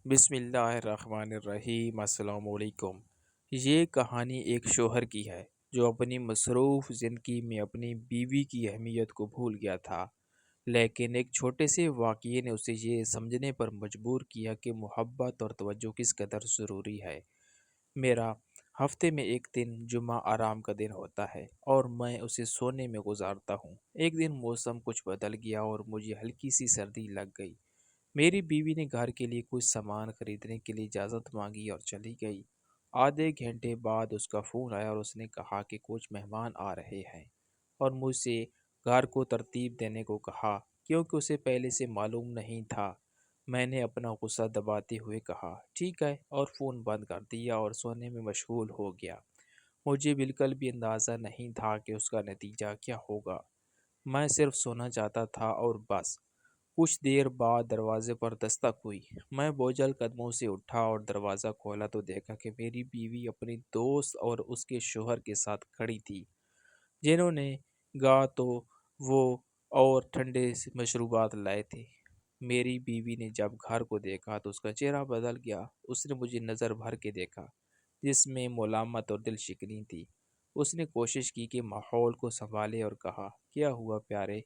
بسم اللہ الرحمن الرحیم۔ السلام علیکم۔ یہ کہانی ایک شوہر کی ہے جو اپنی مصروف زندگی میں اپنی بیوی کی اہمیت کو بھول گیا تھا، لیکن ایک چھوٹے سے واقعے نے اسے یہ سمجھنے پر مجبور کیا کہ محبت اور توجہ کس قدر ضروری ہے۔ میرا ہفتے میں ایک دن جمعہ آرام کا دن ہوتا ہے اور میں اسے سونے میں گزارتا ہوں۔ ایک دن موسم کچھ بدل گیا اور مجھے ہلکی سی سردی لگ گئی۔ میری بیوی نے گھر کے لیے کچھ سامان خریدنے کے لیے اجازت مانگی اور چلی گئی۔ آدھے گھنٹے بعد اس کا فون آیا اور اس نے کہا کہ کچھ مہمان آ رہے ہیں اور مجھ سے گھر کو ترتیب دینے کو کہا، کیونکہ اسے پہلے سے معلوم نہیں تھا۔ میں نے اپنا غصہ دباتے ہوئے کہا ٹھیک ہے، اور فون بند کر دیا اور سونے میں مشغول ہو گیا۔ مجھے بالکل بھی اندازہ نہیں تھا کہ اس کا نتیجہ کیا ہوگا۔ میں صرف سونا چاہتا تھا اور بس۔ کچھ دیر بعد دروازے پر دستک ہوئی۔ میں بوجھل قدموں سے اٹھا اور دروازہ کھولا تو دیکھا کہ میری بیوی اپنی دوست اور اس کے شوہر کے ساتھ کھڑی تھی، جنہوں نے گا تو وہ اور ٹھنڈے مشروبات لائے تھے۔ میری بیوی نے جب گھر کو دیکھا تو اس کا چہرہ بدل گیا۔ اس نے مجھے نظر بھر کے دیکھا جس میں ملامت اور دل شکنی تھی۔ اس نے کوشش کی کہ ماحول کو سنبھالے اور کہا کیا ہوا پیارے،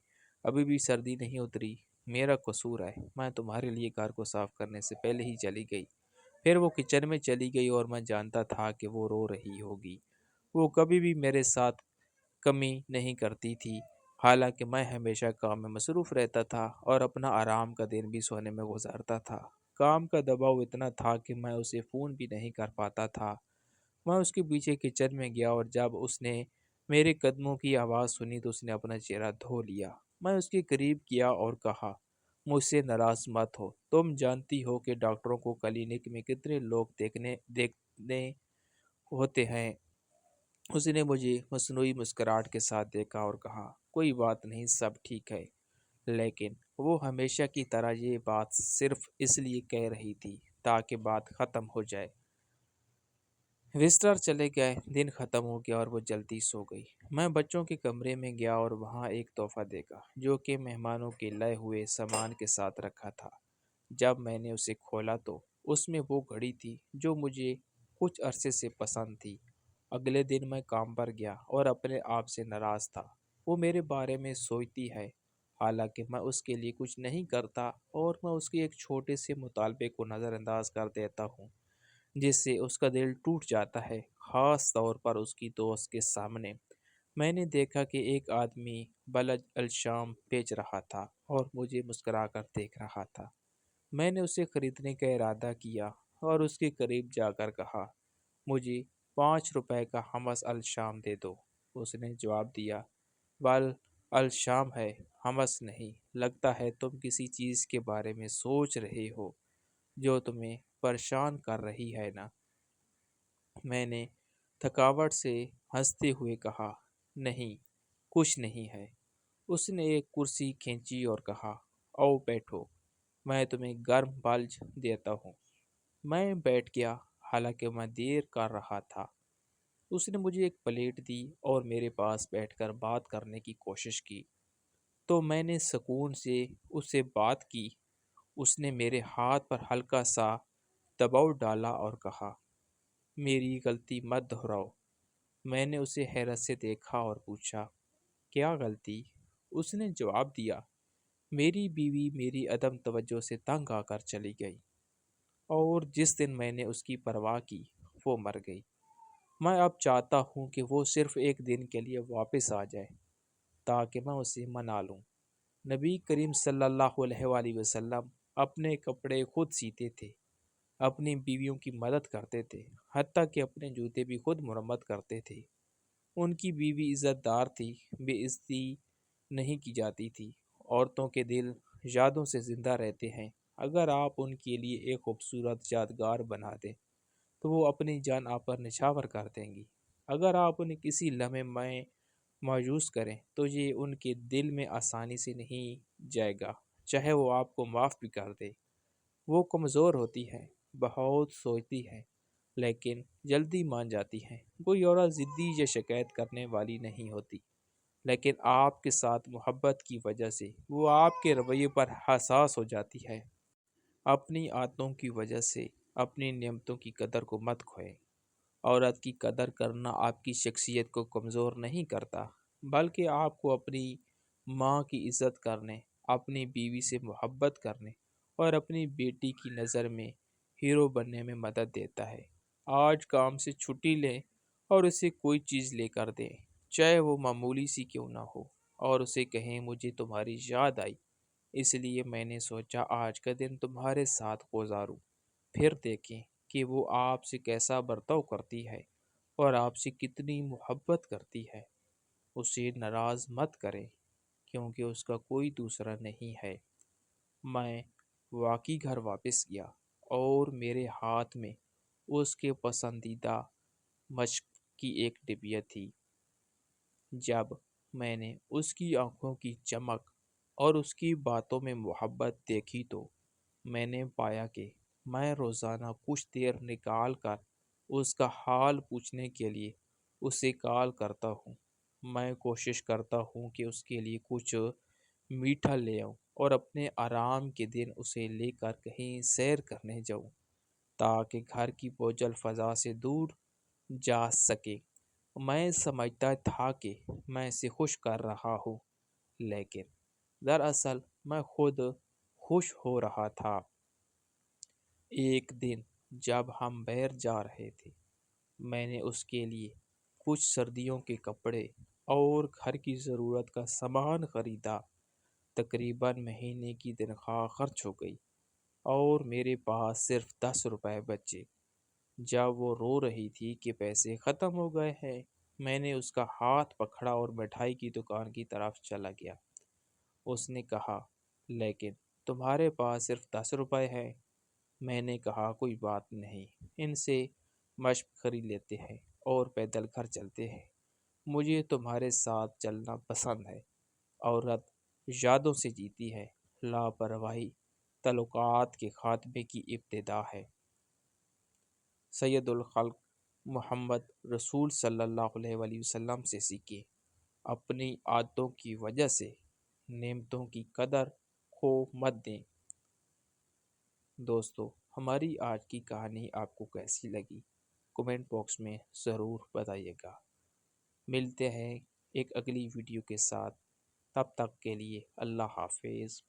ابھی بھی سردی نہیں اتری؟ میرا قصور ہے، میں تمہارے لیے گھر کو صاف کرنے سے پہلے ہی چلی گئی۔ پھر وہ کچن میں چلی گئی اور میں جانتا تھا کہ وہ رو رہی ہوگی۔ وہ کبھی بھی میرے ساتھ کمی نہیں کرتی تھی، حالانکہ میں ہمیشہ کام میں مصروف رہتا تھا اور اپنا آرام کا دن بھی سونے میں گزارتا تھا۔ کام کا دباؤ اتنا تھا کہ میں اسے فون بھی نہیں کر پاتا تھا۔ میں اس کے پیچھے کچن میں گیا اور جب اس نے میرے قدموں کی آواز سنی تو اس نے اپنا چہرہ دھو لیا۔ میں اس کے قریب گیا اور کہا مجھ سے ناراض مت ہو، تم جانتی ہو کہ ڈاکٹروں کو کلینک میں کتنے لوگ دیکھنے ہوتے ہیں۔ اس نے مجھے مصنوعی مسکراہٹ کے ساتھ دیکھا اور کہا کوئی بات نہیں، سب ٹھیک ہے۔ لیکن وہ ہمیشہ کی طرح یہ بات صرف اس لیے کہہ رہی تھی تاکہ بات ختم ہو جائے۔ وزٹر چلے گئے، دن ختم ہو گیا اور وہ جلدی سو گئی۔ میں بچوں کے کمرے میں گیا اور وہاں ایک تحفہ دیکھا جو کہ مہمانوں کے لائے ہوئے سامان کے ساتھ رکھا تھا۔ جب میں نے اسے کھولا تو اس میں وہ گھڑی تھی جو مجھے کچھ عرصے سے پسند تھی۔ اگلے دن میں کام پر گیا اور اپنے آپ سے ناراض تھا۔ وہ میرے بارے میں سوچتی ہے، حالانکہ میں اس کے لیے کچھ نہیں کرتا، اور میں اس کے ایک چھوٹے سے مطالبے کو نظر انداز کر دیتا ہوں جس سے اس کا دل ٹوٹ جاتا ہے، خاص طور پر اس کی دوست کے سامنے۔ میں نے دیکھا کہ ایک آدمی بلج الشام بیچ رہا تھا اور مجھے مسکرا کر دیکھ رہا تھا۔ میں نے اسے خریدنے کا ارادہ کیا اور اس کے قریب جا کر کہا مجھے 5 روپے کا حمص الشام دے دو۔ اس نے جواب دیا بل الشام ہے، حمص نہیں۔ لگتا ہے تم کسی چیز کے بارے میں سوچ رہے ہو جو تمہیں پریشان کر رہی ہے نا؟ میں نے تھکاوٹ سے ہنستے ہوئے کہا نہیں، کچھ نہیں ہے۔ اس نے ایک کرسی کھینچی اور کہا آؤ بیٹھو، میں تمہیں گرم بلج دیتا ہوں۔ میں بیٹھ گیا، حالانکہ میں دیر کر رہا تھا۔ اس نے مجھے ایک پلیٹ دی اور میرے پاس بیٹھ کر بات کرنے کی کوشش کی تو میں نے سکون سے اس سے بات کی۔ اس نے میرے ہاتھ پر ہلکا سا دباؤ ڈالا اور کہا میری غلطی مت دہراؤ۔ میں نے اسے حیرت سے دیکھا اور پوچھا کیا غلطی؟ اس نے جواب دیا میری بیوی میری عدم توجہ سے تنگ آ کر چلی گئی، اور جس دن میں نے اس کی پرواہ کی وہ مر گئی۔ میں اب چاہتا ہوں کہ وہ صرف ایک دن کے لیے واپس آ جائے تاکہ میں اسے منا لوں۔ نبی کریم صلی اللہ علیہ وآلہ وسلم اپنے کپڑے خود سیتے تھے، اپنی بیویوں کی مدد کرتے تھے، حتیٰ کہ اپنے جوتے بھی خود مرمت کرتے تھے۔ ان کی بیوی عزت دار تھی، بے عزتی نہیں کی جاتی تھی۔ عورتوں کے دل یادوں سے زندہ رہتے ہیں۔ اگر آپ ان کے لیے ایک خوبصورت یادگار بنا دیں تو وہ اپنی جان آپ پر نچھاور کر دیں گی۔ اگر آپ انہیں کسی لمحے میں مایوس کریں تو یہ ان کے دل میں آسانی سے نہیں جائے گا، چاہے وہ آپ کو معاف بھی کر دے۔ وہ کمزور ہوتی ہے، بہت سوچتی ہے، لیکن جلدی مان جاتی ہے۔ کوئی عورت ضدی یا شکایت کرنے والی نہیں ہوتی، لیکن آپ کے ساتھ محبت کی وجہ سے وہ آپ کے رویے پر حساس ہو جاتی ہے۔ اپنی عادتوں کی وجہ سے اپنی نعمتوں کی قدر کو مت کھوئیں۔ عورت کی قدر کرنا آپ کی شخصیت کو کمزور نہیں کرتا، بلکہ آپ کو اپنی ماں کی عزت کرنے، اپنی بیوی سے محبت کرنے اور اپنی بیٹی کی نظر میں ہیرو بننے میں مدد دیتا ہے۔ آج کام سے چھٹی لیں اور اسے کوئی چیز لے کر دیں، چاہے وہ معمولی سی کیوں نہ ہو، اور اسے کہیں مجھے تمہاری یاد آئی، اس لیے میں نے سوچا آج کا دن تمہارے ساتھ گزاروں۔ پھر دیکھیں کہ وہ آپ سے کیسا برتاؤ کرتی ہے اور آپ سے کتنی محبت کرتی ہے۔ اسے ناراض مت کریں کیونکہ اس کا کوئی دوسرا نہیں ہے۔ میں واقعی گھر واپس گیا اور میرے ہاتھ میں اس کے پسندیدہ مشق کی ایک ڈبیا تھی۔ جب میں نے اس کی آنکھوں کی چمک اور اس کی باتوں میں محبت دیکھی تو میں نے پایا کہ میں روزانہ کچھ دیر نکال کر اس کا حال پوچھنے کے لیے اسے کال کرتا ہوں۔ میں کوشش کرتا ہوں کہ اس کے لیے کچھ میٹھا لے آؤں اور اپنے آرام کے دن اسے لے کر کہیں سیر کرنے جاؤں تاکہ گھر کی بوجھل فضا سے دور جا سکے۔ میں سمجھتا تھا کہ میں اسے خوش کر رہا ہوں، لیکن دراصل میں خود خوش ہو رہا تھا۔ ایک دن جب ہم باہر جا رہے تھے، میں نے اس کے لیے کچھ سردیوں کے کپڑے اور گھر کی ضرورت کا سامان خریدا۔ تقریباً مہینے کی تنخواہ خرچ ہو گئی اور میرے پاس صرف 10 روپے بچے۔ جب وہ رو رہی تھی کہ پیسے ختم ہو گئے ہیں، میں نے اس کا ہاتھ پکڑا اور مٹھائی کی دکان کی طرف چلا گیا۔ اس نے کہا، لیکن تمہارے پاس صرف 10 روپے ہیں۔ میں نے کہا، کوئی بات نہیں، ان سے مشق خرید لیتے ہیں اور پیدل گھر چلتے ہیں۔ مجھے تمہارے ساتھ چلنا پسند ہے۔ عورت یادوں سے جیتی ہے، لاپرواہی تعلقات کے خاتمے کی ابتدا ہے۔ سید الخلق محمد رسول صلی اللہ علیہ وآلہ وسلم سے سیکھیں، اپنی عادتوں کی وجہ سے نعمتوں کی قدر کھو مت دیں۔ دوستو، ہماری آج کی کہانی آپ کو کیسی لگی؟ کومنٹ باکس میں ضرور بتائیے گا۔ ملتے ہیں ایک اگلی ویڈیو کے ساتھ، تب تک کے لیے اللہ حافظ۔